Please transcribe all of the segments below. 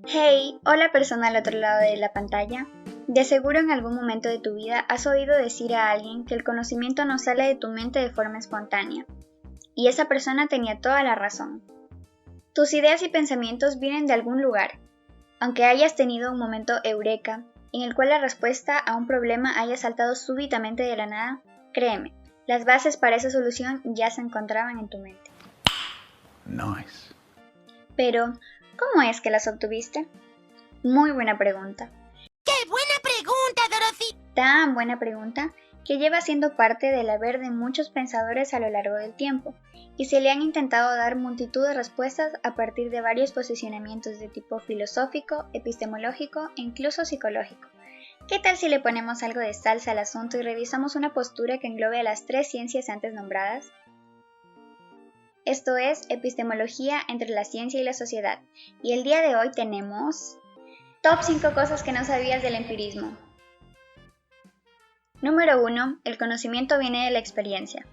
Hey, hola persona al otro lado de la pantalla. De seguro en algún momento de tu vida has oído decir a alguien que el conocimiento no sale de tu mente de forma espontánea. Y esa persona tenía toda la razón. Tus ideas y pensamientos vienen de algún lugar. Aunque hayas tenido un momento eureka, en el cual la respuesta a un problema haya saltado súbitamente de la nada, créeme, las bases para esa solución ya se encontraban en tu mente. Nice. Pero, ¿cómo es que las obtuviste? Muy buena pregunta. ¡Qué buena pregunta, Dorothy! Tan buena pregunta que lleva siendo parte del haber de muchos pensadores a lo largo del tiempo, y se le han intentado dar multitud de respuestas a partir de varios posicionamientos de tipo filosófico, epistemológico e incluso psicológico. ¿Qué tal si le ponemos algo de salsa al asunto y revisamos una postura que englobe a las tres ciencias antes nombradas? Esto es Epistemología entre la ciencia y la sociedad, y el día de hoy tenemos Top 5 cosas que no sabías del empirismo. Número 1. El conocimiento viene de la experiencia.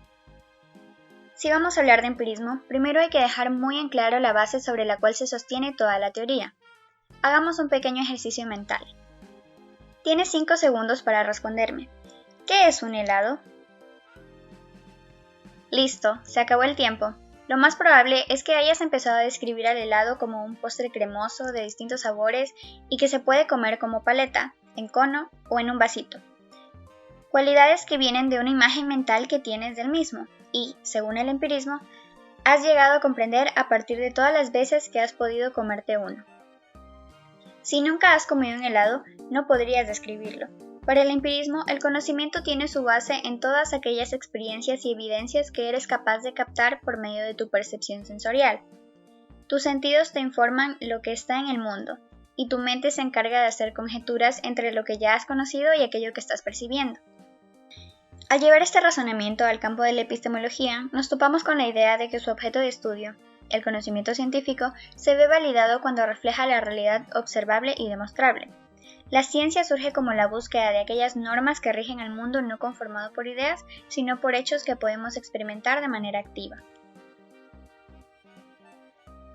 Si vamos a hablar de empirismo, primero hay que dejar muy en claro la base sobre la cual se sostiene toda la teoría. Hagamos un pequeño ejercicio mental. Tienes 5 segundos para responderme. ¿Qué es un helado? Listo, se acabó el tiempo. Lo más probable es que hayas empezado a describir al helado como un postre cremoso de distintos sabores y que se puede comer como paleta, en cono o en un vasito. Cualidades que vienen de una imagen mental que tienes del mismo y, según el empirismo, has llegado a comprender a partir de todas las veces que has podido comerte uno. Si nunca has comido un helado, no podrías describirlo. Para el empirismo, el conocimiento tiene su base en todas aquellas experiencias y evidencias que eres capaz de captar por medio de tu percepción sensorial. Tus sentidos te informan lo que está en el mundo, y tu mente se encarga de hacer conjeturas entre lo que ya has conocido y aquello que estás percibiendo. Al llevar este razonamiento al campo de la epistemología, nos topamos con la idea de que su objeto de estudio, el conocimiento científico, se ve validado cuando refleja la realidad observable y demostrable. La ciencia surge como la búsqueda de aquellas normas que rigen al mundo no conformado por ideas, sino por hechos que podemos experimentar de manera activa.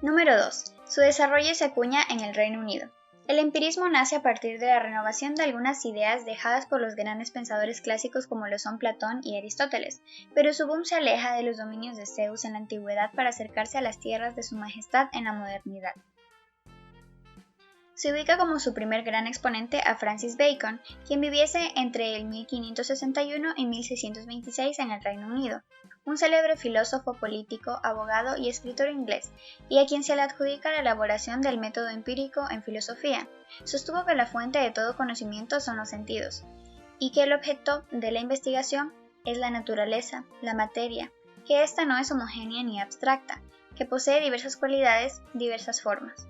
Número 2. Su desarrollo se acuña en el Reino Unido. El empirismo nace a partir de la renovación de algunas ideas dejadas por los grandes pensadores clásicos como lo son Platón y Aristóteles, pero su boom se aleja de los dominios de Zeus en la antigüedad para acercarse a las tierras de su majestad en la modernidad. Se ubica como su primer gran exponente a Francis Bacon, quien viviese entre el 1561 y 1626 en el Reino Unido, un célebre filósofo, político, abogado y escritor inglés, y a quien se le adjudica la elaboración del método empírico en filosofía. Sostuvo que la fuente de todo conocimiento son los sentidos, y que el objeto de la investigación es la naturaleza, la materia, que ésta no es homogénea ni abstracta, que posee diversas cualidades, diversas formas.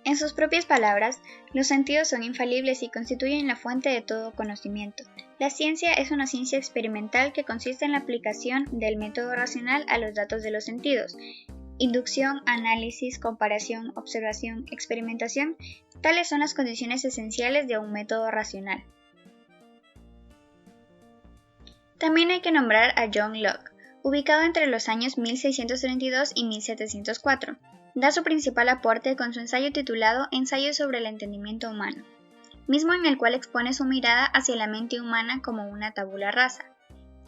En sus propias palabras, los sentidos son infalibles y constituyen la fuente de todo conocimiento. La ciencia es una ciencia experimental que consiste en la aplicación del método racional a los datos de los sentidos. Inducción, análisis, comparación, observación, experimentación, tales son las condiciones esenciales de un método racional. También hay que nombrar a John Locke, ubicado entre los años 1632 y 1704. Da su principal aporte con su ensayo titulado Ensayo sobre el entendimiento humano, mismo en el cual expone su mirada hacia la mente humana como una tabula rasa,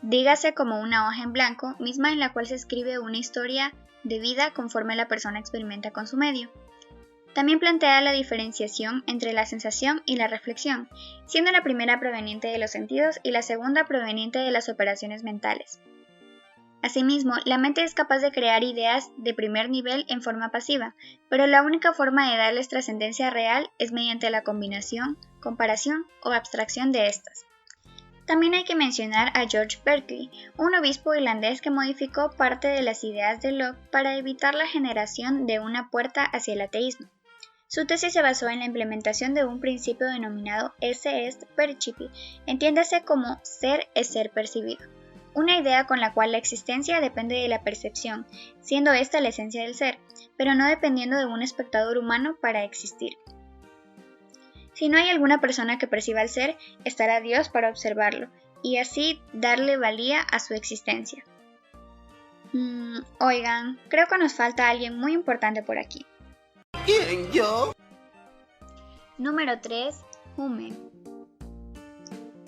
dígase como una hoja en blanco, misma en la cual se escribe una historia de vida conforme la persona experimenta con su medio. También plantea la diferenciación entre la sensación y la reflexión, siendo la primera proveniente de los sentidos y la segunda proveniente de las operaciones mentales. Asimismo, la mente es capaz de crear ideas de primer nivel en forma pasiva, pero la única forma de darles trascendencia real es mediante la combinación, comparación o abstracción de estas. También hay que mencionar a George Berkeley, un obispo irlandés que modificó parte de las ideas de Locke para evitar la generación de una puerta hacia el ateísmo. Su tesis se basó en la implementación de un principio denominado esse est percipi, entiéndase como ser es ser percibido. Una idea con la cual la existencia depende de la percepción, siendo esta la esencia del ser, pero no dependiendo de un espectador humano para existir. Si no hay alguna persona que perciba el ser, estará Dios para observarlo, y así darle valía a su existencia. Oigan, creo que nos falta alguien muy importante por aquí. ¿Quién, yo? Número 3. Hume.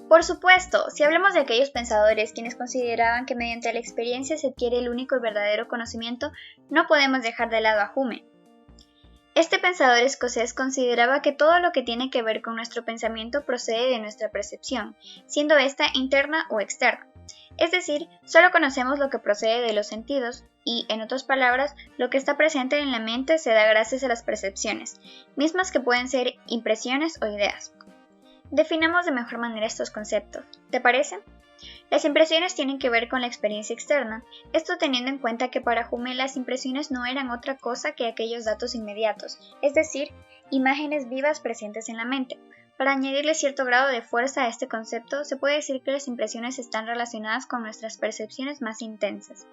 Por supuesto, si hablamos de aquellos pensadores quienes consideraban que mediante la experiencia se adquiere el único y verdadero conocimiento, no podemos dejar de lado a Hume. Este pensador escocés consideraba que todo lo que tiene que ver con nuestro pensamiento procede de nuestra percepción, siendo ésta interna o externa. Es decir, solo conocemos lo que procede de los sentidos y, en otras palabras, lo que está presente en la mente se da gracias a las percepciones, mismas que pueden ser impresiones o ideas. Definamos de mejor manera estos conceptos, ¿te parece? Las impresiones tienen que ver con la experiencia externa, esto teniendo en cuenta que para Hume las impresiones no eran otra cosa que aquellos datos inmediatos, es decir, imágenes vivas presentes en la mente. Para añadirle cierto grado de fuerza a este concepto, se puede decir que las impresiones están relacionadas con nuestras percepciones más intensas.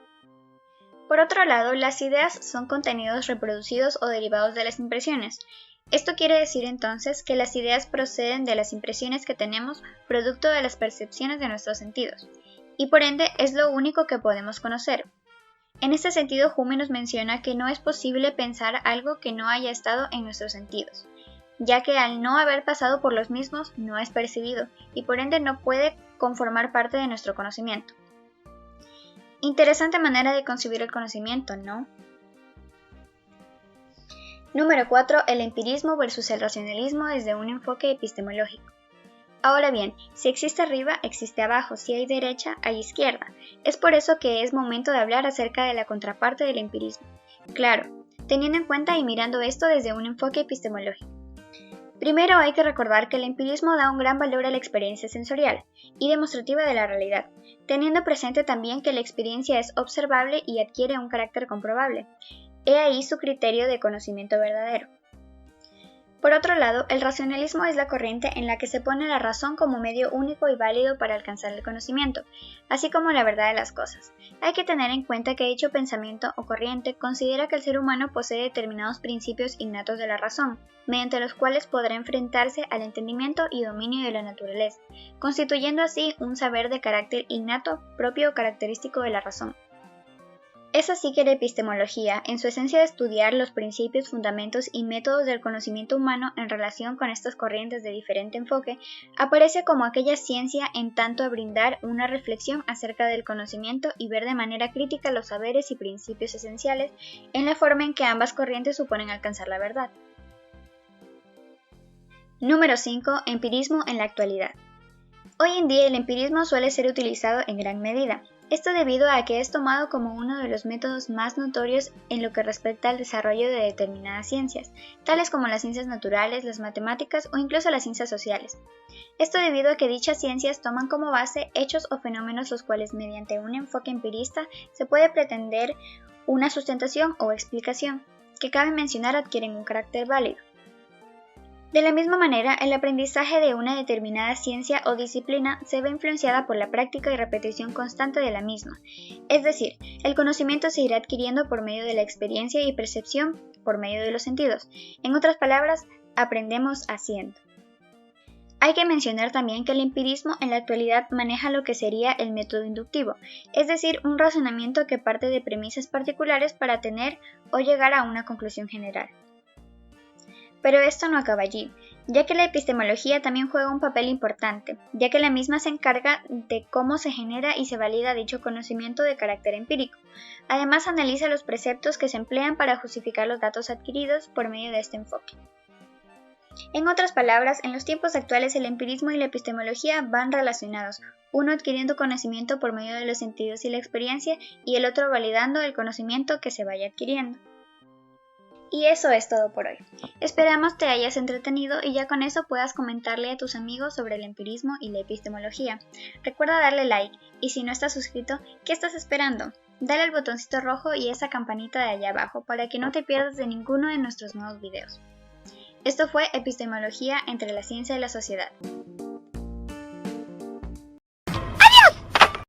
Por otro lado, las ideas son contenidos reproducidos o derivados de las impresiones. Esto quiere decir entonces que las ideas proceden de las impresiones que tenemos producto de las percepciones de nuestros sentidos, y por ende es lo único que podemos conocer. En este sentido, Hume nos menciona que no es posible pensar algo que no haya estado en nuestros sentidos, ya que al no haber pasado por los mismos no es percibido, y por ende no puede conformar parte de nuestro conocimiento. Interesante manera de concebir el conocimiento, ¿no? Número 4. El empirismo versus el racionalismo desde un enfoque epistemológico. Ahora bien, si existe arriba, existe abajo, si hay derecha, hay izquierda. Es por eso que es momento de hablar acerca de la contraparte del empirismo. Claro, teniendo en cuenta y mirando esto desde un enfoque epistemológico. Primero hay que recordar que el empirismo da un gran valor a la experiencia sensorial y demostrativa de la realidad, teniendo presente también que la experiencia es observable y adquiere un carácter comprobable. He ahí su criterio de conocimiento verdadero. Por otro lado, el racionalismo es la corriente en la que se pone la razón como medio único y válido para alcanzar el conocimiento, así como la verdad de las cosas. Hay que tener en cuenta que dicho pensamiento o corriente considera que el ser humano posee determinados principios innatos de la razón, mediante los cuales podrá enfrentarse al entendimiento y dominio de la naturaleza, constituyendo así un saber de carácter innato propio o característico de la razón. Es así que la epistemología, en su esencia de estudiar los principios, fundamentos y métodos del conocimiento humano en relación con estas corrientes de diferente enfoque, aparece como aquella ciencia en tanto a brindar una reflexión acerca del conocimiento y ver de manera crítica los saberes y principios esenciales en la forma en que ambas corrientes suponen alcanzar la verdad. Número 5. Empirismo en la actualidad. Hoy en día el empirismo suele ser utilizado en gran medida. Esto debido a que es tomado como uno de los métodos más notorios en lo que respecta al desarrollo de determinadas ciencias, tales como las ciencias naturales, las matemáticas o incluso las ciencias sociales. Esto debido a que dichas ciencias toman como base hechos o fenómenos los cuales mediante un enfoque empirista se puede pretender una sustentación o explicación, que cabe mencionar adquieren un carácter válido. De la misma manera, el aprendizaje de una determinada ciencia o disciplina se ve influenciada por la práctica y repetición constante de la misma, es decir, el conocimiento se irá adquiriendo por medio de la experiencia y percepción por medio de los sentidos. En otras palabras, aprendemos haciendo. Hay que mencionar también que el empirismo en la actualidad maneja lo que sería el método inductivo, es decir, un razonamiento que parte de premisas particulares para tener o llegar a una conclusión general. Pero esto no acaba allí, ya que la epistemología también juega un papel importante, ya que la misma se encarga de cómo se genera y se valida dicho conocimiento de carácter empírico. Además, analiza los preceptos que se emplean para justificar los datos adquiridos por medio de este enfoque. En otras palabras, en los tiempos actuales el empirismo y la epistemología van relacionados, uno adquiriendo conocimiento por medio de los sentidos y la experiencia, y el otro validando el conocimiento que se vaya adquiriendo. Y eso es todo por hoy. Esperamos te hayas entretenido y ya con eso puedas comentarle a tus amigos sobre el empirismo y la epistemología. Recuerda darle like y si no estás suscrito, ¿qué estás esperando? Dale al botoncito rojo y esa campanita de allá abajo para que no te pierdas de ninguno de nuestros nuevos videos. Esto fue Epistemología entre la ciencia y la sociedad.